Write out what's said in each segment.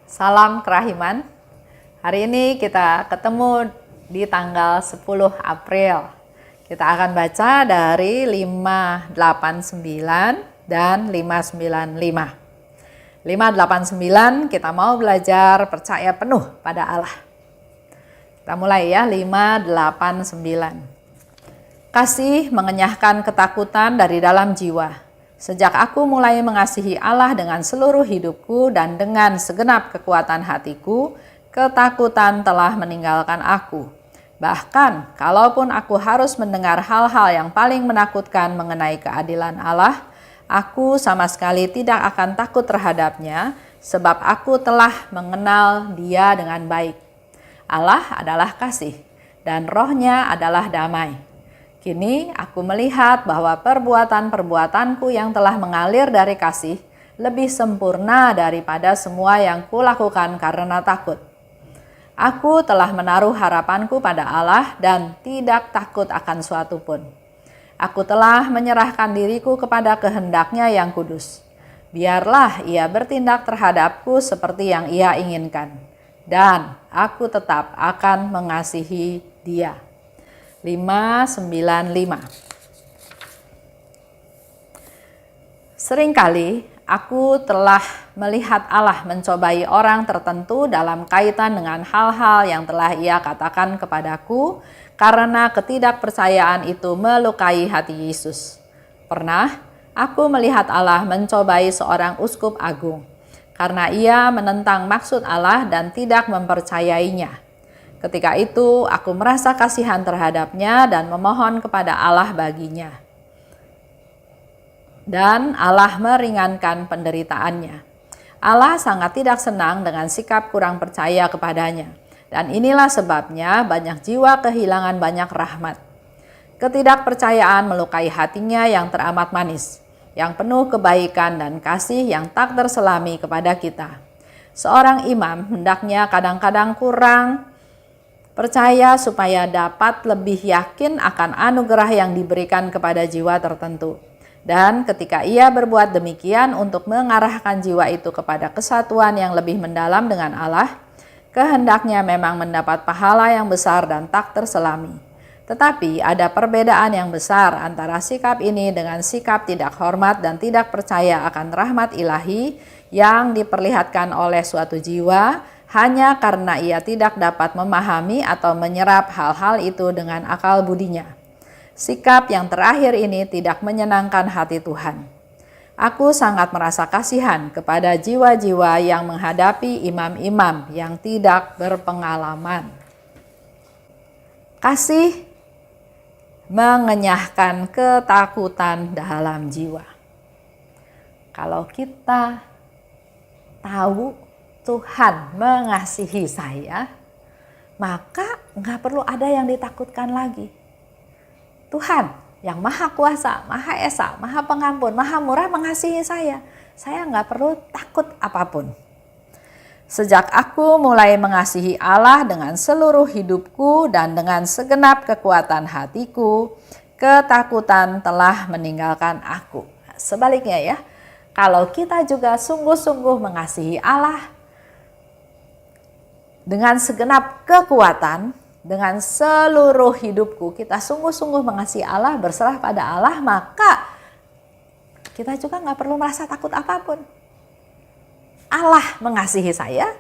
Salam kerahiman. Hari ini kita ketemu di tanggal 10 April. Kita akan baca dari 589 dan 595. 589 kita mau belajar percaya penuh pada Allah. Kita mulai ya, 589. Kasih mengenyahkan ketakutan dari dalam jiwa. Sejak aku mulai mengasihi Allah dengan seluruh hidupku dan dengan segenap kekuatan hatiku, ketakutan telah meninggalkan aku. Bahkan, kalaupun aku harus mendengar hal-hal yang paling menakutkan mengenai keadilan Allah, aku sama sekali tidak akan takut terhadapnya, sebab aku telah mengenal Dia dengan baik. Allah adalah kasih, dan Roh-Nya adalah damai. Kini aku melihat bahwa perbuatan-perbuatanku yang telah mengalir dari kasih lebih sempurna daripada semua yang kulakukan karena takut. Aku telah menaruh harapanku pada Allah dan tidak takut akan suatu pun. Aku telah menyerahkan diriku kepada kehendak-Nya yang kudus. Biarlah Ia bertindak terhadapku seperti yang Ia inginkan, dan aku tetap akan mengasihi Dia. 595. Seringkali aku telah melihat Allah mencobai orang tertentu dalam kaitan dengan hal-hal yang telah Ia katakan kepadaku, karena ketidakpercayaan itu melukai hati Yesus. Pernah aku melihat Allah mencobai seorang uskup agung karena ia menentang maksud Allah dan tidak mempercayainya. Ketika itu aku merasa kasihan terhadapnya dan memohon kepada Allah baginya. Dan Allah meringankan penderitaannya. Allah sangat tidak senang dengan sikap kurang percaya kepadanya. Dan inilah sebabnya banyak jiwa kehilangan banyak rahmat. Ketidakpercayaan melukai hatinya yang teramat manis, yang penuh kebaikan dan kasih yang tak terselami kepada kita. Seorang imam hendaknya kadang-kadang kurang percaya supaya dapat lebih yakin akan anugerah yang diberikan kepada jiwa tertentu. Dan ketika ia berbuat demikian untuk mengarahkan jiwa itu kepada kesatuan yang lebih mendalam dengan Allah, kehendaknya memang mendapat pahala yang besar dan tak terselami. Tetapi ada perbedaan yang besar antara sikap ini dengan sikap tidak hormat dan tidak percaya akan rahmat ilahi yang diperlihatkan oleh suatu jiwa hanya karena ia tidak dapat memahami atau menyerap hal-hal itu dengan akal budinya. Sikap yang terakhir ini tidak menyenangkan hati Tuhan. Aku sangat merasa kasihan kepada jiwa-jiwa yang menghadapi imam-imam yang tidak berpengalaman. Kasih mengenyahkan ketakutan dalam jiwa. Kalau kita tahu Tuhan mengasihi saya, maka nggak perlu ada yang ditakutkan lagi. Tuhan yang Maha Kuasa, Maha Esa, Maha Pengampun, Maha Murah mengasihi saya. Saya nggak perlu takut apapun. Sejak aku mulai mengasihi Allah dengan seluruh hidupku dan dengan segenap kekuatan hatiku, ketakutan telah meninggalkan aku. Sebaliknya ya, kalau kita juga sungguh-sungguh mengasihi Allah, dengan segenap kekuatan, dengan seluruh hidupku, kita sungguh-sungguh mengasihi Allah, berserah pada Allah, maka kita juga nggak perlu merasa takut apapun. Allah mengasihi saya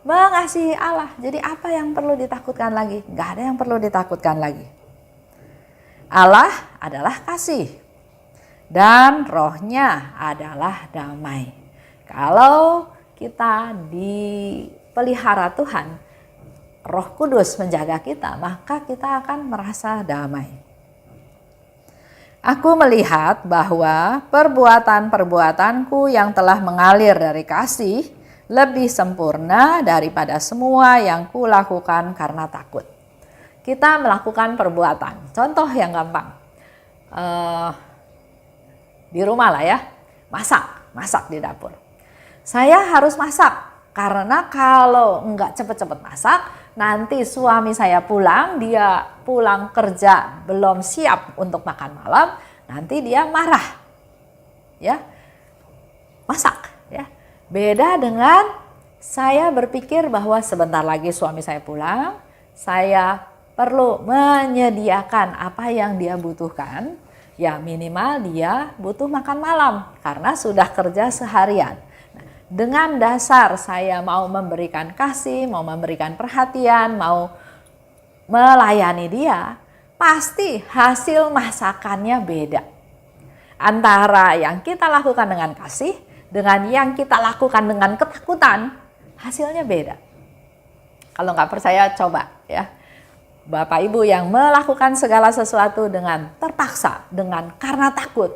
mengasihi Allah. Jadi apa yang perlu ditakutkan lagi? Nggak ada yang perlu ditakutkan lagi. Allah adalah kasih dan Roh-Nya adalah damai. Kalau kita dipelihara Tuhan, Roh Kudus menjaga kita, maka kita akan merasa damai. Aku melihat bahwa perbuatan-perbuatanku yang telah mengalir dari kasih lebih sempurna daripada semua yang kulakukan karena takut. Kita melakukan perbuatan, contoh yang gampang, di rumah lah ya, masak di dapur. Saya harus masak, karena kalau enggak cepet-cepet masak, nanti suami saya pulang, dia pulang kerja belum siap untuk makan malam, nanti dia marah. Ya. Masak, ya. Beda dengan Saya berpikir bahwa sebentar lagi suami saya pulang, saya perlu menyediakan apa yang dia butuhkan. Ya minimal dia butuh makan malam karena sudah kerja seharian. Nah, dengan dasar saya mau memberikan kasih, mau memberikan perhatian, mau melayani dia, pasti hasil masakannya beda. Antara yang kita lakukan dengan kasih dengan yang kita lakukan dengan ketakutan, hasilnya beda. Kalau nggak percaya coba ya. Bapak Ibu yang melakukan segala sesuatu dengan terpaksa, dengan karena takut,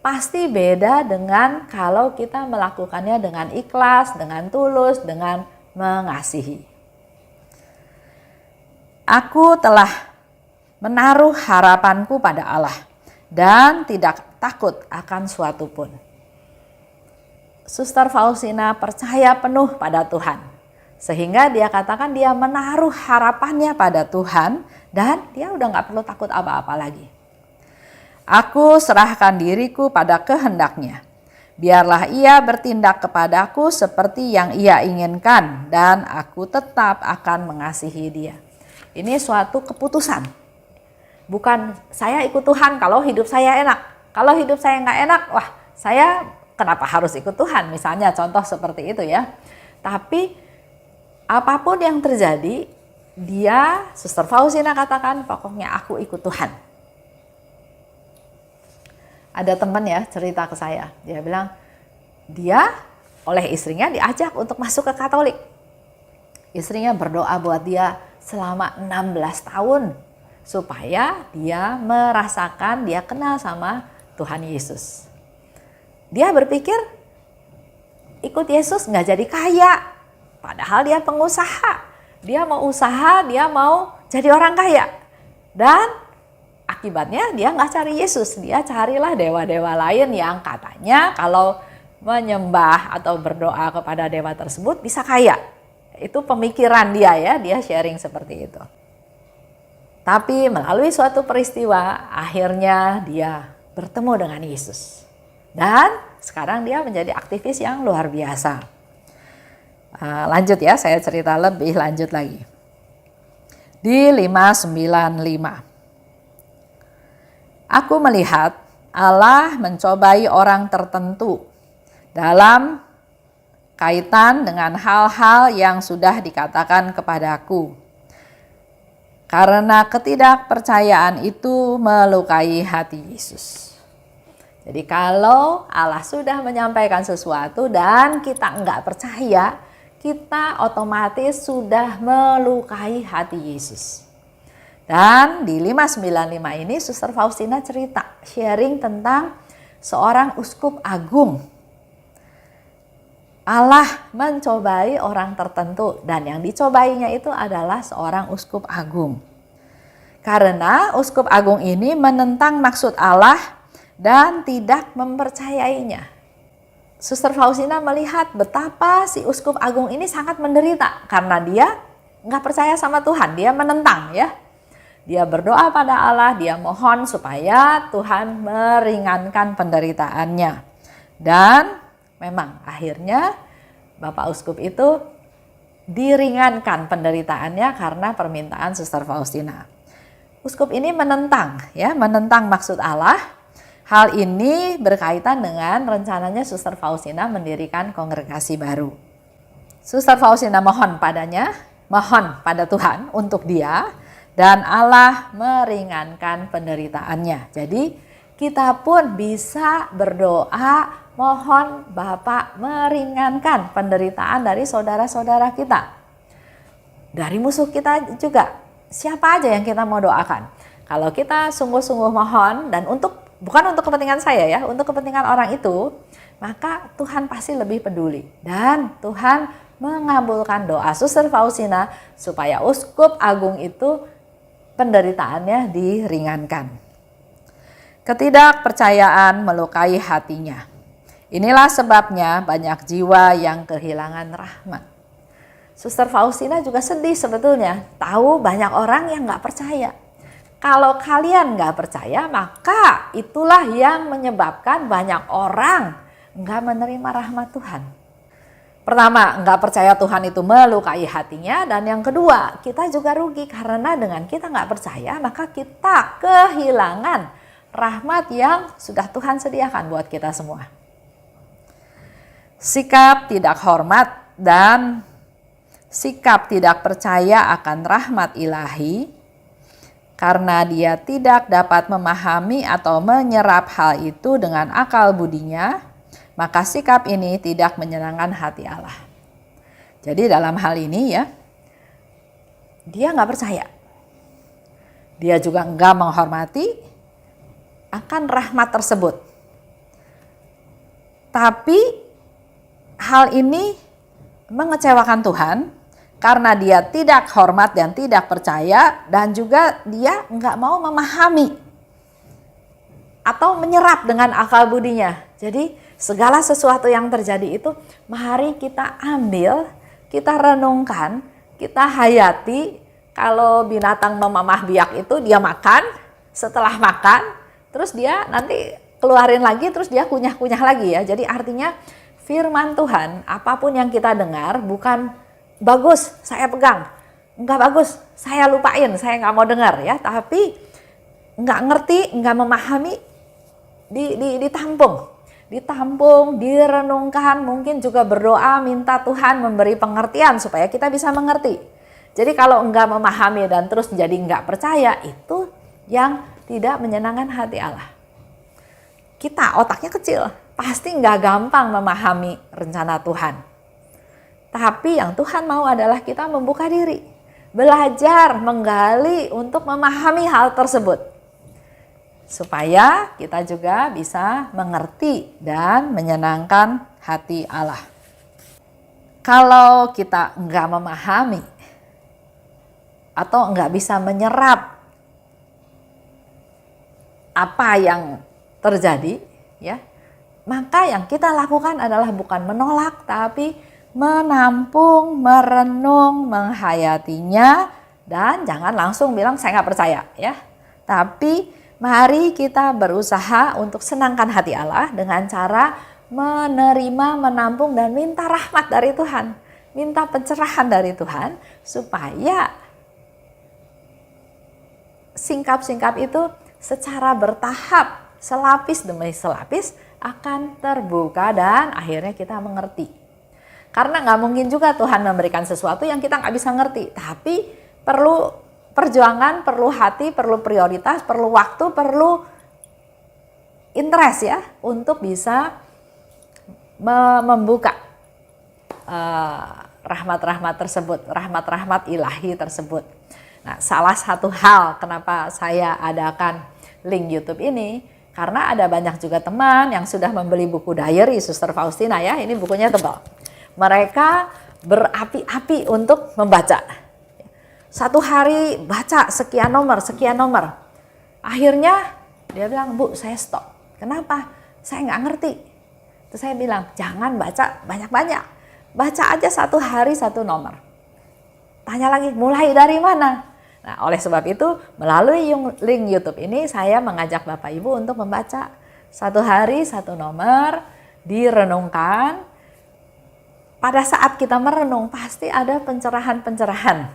pasti beda dengan kalau kita melakukannya dengan ikhlas, dengan tulus, dengan mengasihi. Aku telah menaruh harapanku pada Allah dan tidak takut akan suatu pun. Suster Faustina percaya penuh pada Tuhan. Sehingga dia katakan dia menaruh harapannya pada Tuhan dan dia udah gak perlu takut apa-apa lagi. Aku serahkan diriku pada kehendaknya. Biarlah ia bertindak kepadaku seperti yang ia inginkan dan aku tetap akan mengasihi dia. Ini suatu keputusan. Bukan saya ikut Tuhan kalau hidup saya enak. Kalau hidup saya gak enak, wah saya kenapa harus ikut Tuhan? Misalnya contoh seperti itu ya. Tapi apapun yang terjadi, dia, Suster Faustina katakan, pokoknya aku ikut Tuhan. Ada teman ya cerita ke saya, dia bilang, dia oleh istrinya diajak untuk masuk ke Katolik. Istrinya berdoa buat dia selama 16 tahun, supaya dia merasakan, dia kenal sama Tuhan Yesus. Dia berpikir, ikut Yesus nggak jadi kaya. Padahal dia pengusaha, dia mau usaha, dia mau jadi orang kaya. Dan akibatnya dia nggak cari Yesus, dia carilah dewa-dewa lain yang katanya kalau menyembah atau berdoa kepada dewa tersebut bisa kaya. Itu pemikiran dia ya, dia sharing seperti itu. Tapi melalui suatu peristiwa akhirnya dia bertemu dengan Yesus. Dan sekarang dia menjadi aktivis yang luar biasa. Lanjut ya, saya cerita lebih lanjut lagi. Di 595. Aku melihat Allah mencobai orang tertentu dalam kaitan dengan hal-hal yang sudah dikatakan kepadaku. Karena ketidakpercayaan itu melukai hati Yesus. Jadi kalau Allah sudah menyampaikan sesuatu dan kita enggak percaya, kita otomatis sudah melukai hati Yesus. Dan di 595 ini Suster Faustina cerita, sharing tentang seorang uskup agung. Allah mencobai orang tertentu dan yang dicobainya itu adalah seorang uskup agung. Karena uskup agung ini menentang maksud Allah dan tidak mempercayainya. Suster Faustina melihat betapa si uskup agung ini sangat menderita karena dia nggak percaya sama Tuhan, dia menentang ya. Dia berdoa pada Allah, dia mohon supaya Tuhan meringankan penderitaannya. Dan memang akhirnya Bapak Uskup itu diringankan penderitaannya karena permintaan Suster Faustina. Uskup ini menentang maksud Allah. Hal ini berkaitan dengan rencananya Suster Faustina mendirikan kongregasi baru. Suster Faustina mohon pada Tuhan untuk dia dan Allah meringankan penderitaannya. Jadi kita pun bisa berdoa mohon Bapak meringankan penderitaan dari saudara-saudara kita. Dari musuh kita juga, siapa aja yang kita mau doakan. Kalau kita sungguh-sungguh mohon dan bukan untuk kepentingan saya ya, untuk kepentingan orang itu, maka Tuhan pasti lebih peduli. Dan Tuhan mengabulkan doa Suster Faustina supaya Uskup Agung itu penderitaannya diringankan. Ketidakpercayaan melukai hatinya. Inilah sebabnya banyak jiwa yang kehilangan rahmat. Suster Faustina juga sedih sebetulnya, tahu banyak orang yang gak percaya. Kalau kalian gak percaya, maka itulah yang menyebabkan banyak orang gak menerima rahmat Tuhan. Pertama, nggak percaya Tuhan itu melukai hatinya. Dan yang kedua, kita juga rugi karena dengan kita nggak percaya, maka kita kehilangan rahmat yang sudah Tuhan sediakan buat kita semua. Sikap tidak hormat dan sikap tidak percaya akan rahmat ilahi karena dia tidak dapat memahami atau menyerap hal itu dengan akal budinya, maka sikap ini tidak menyenangkan hati Allah. Jadi dalam hal ini ya, dia nggak percaya. Dia juga nggak menghormati akan rahmat tersebut. Tapi hal ini mengecewakan Tuhan karena dia tidak hormat dan tidak percaya, dan juga dia nggak mau memahami atau menyerap dengan akal budinya. Jadi segala sesuatu yang terjadi itu mari kita ambil, kita renungkan, kita hayati. Kalau binatang memamah biak itu dia makan, setelah makan terus dia nanti keluarin lagi, terus dia kunyah-kunyah lagi ya. Jadi artinya firman Tuhan apapun yang kita dengar bukan bagus saya pegang, enggak bagus saya lupain, saya nggak mau dengar ya, tapi nggak ngerti, nggak memahami, ditampung, direnungkan, mungkin juga berdoa minta Tuhan memberi pengertian supaya kita bisa mengerti. Jadi kalau enggak memahami dan terus jadi enggak percaya, itu yang tidak menyenangkan hati Allah. Kita otaknya kecil, pasti enggak gampang memahami rencana Tuhan. Tapi yang Tuhan mau adalah kita membuka diri, belajar, menggali untuk memahami hal tersebut. Supaya kita juga bisa mengerti dan menyenangkan hati Allah. Kalau kita enggak memahami atau enggak bisa menyerap apa yang terjadi, ya, maka yang kita lakukan adalah bukan menolak, tapi menampung, merenung, menghayatinya, dan jangan langsung bilang saya nggak percaya, ya. Tapi mari kita berusaha untuk senangkan hati Allah dengan cara menerima, menampung, dan minta rahmat dari Tuhan. Minta pencerahan dari Tuhan supaya singkap-singkap itu secara bertahap, selapis demi selapis akan terbuka dan akhirnya kita mengerti. Karena nggak mungkin juga Tuhan memberikan sesuatu yang kita nggak bisa ngerti. Tapi perlu perjuangan, perlu hati, perlu prioritas, perlu waktu, perlu interest ya untuk bisa membuka rahmat-rahmat tersebut, rahmat-rahmat ilahi tersebut. Nah, salah satu hal kenapa saya adakan link YouTube ini, karena ada banyak juga teman yang sudah membeli buku diary Suster Faustina ya, ini bukunya tebal. Mereka berapi-api untuk membaca. Satu hari baca sekian nomor. Akhirnya dia bilang, Bu, saya stop. Kenapa? Saya nggak ngerti. Terus saya bilang, jangan baca banyak-banyak. Baca aja satu hari satu nomor. Tanya lagi, mulai dari mana? Nah, oleh sebab itu, melalui link YouTube ini, saya mengajak Bapak Ibu untuk membaca satu hari satu nomor, direnungkan. Pada saat kita merenung, pasti ada pencerahan-pencerahan.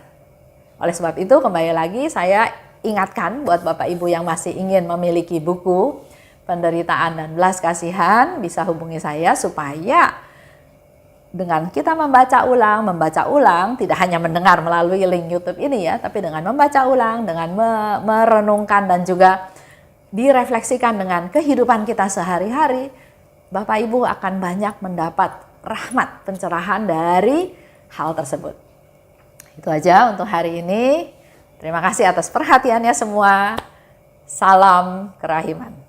Oleh sebab itu, kembali lagi saya ingatkan buat Bapak Ibu yang masih ingin memiliki buku penderitaan dan belas kasihan, bisa hubungi saya supaya dengan kita membaca ulang, tidak hanya mendengar melalui link YouTube ini ya, tapi dengan membaca ulang, dengan merenungkan dan juga direfleksikan dengan kehidupan kita sehari-hari, Bapak Ibu akan banyak mendapat rahmat pencerahan dari hal tersebut. Itu aja untuk hari ini. Terima kasih atas perhatiannya semua. Salam kerahiman.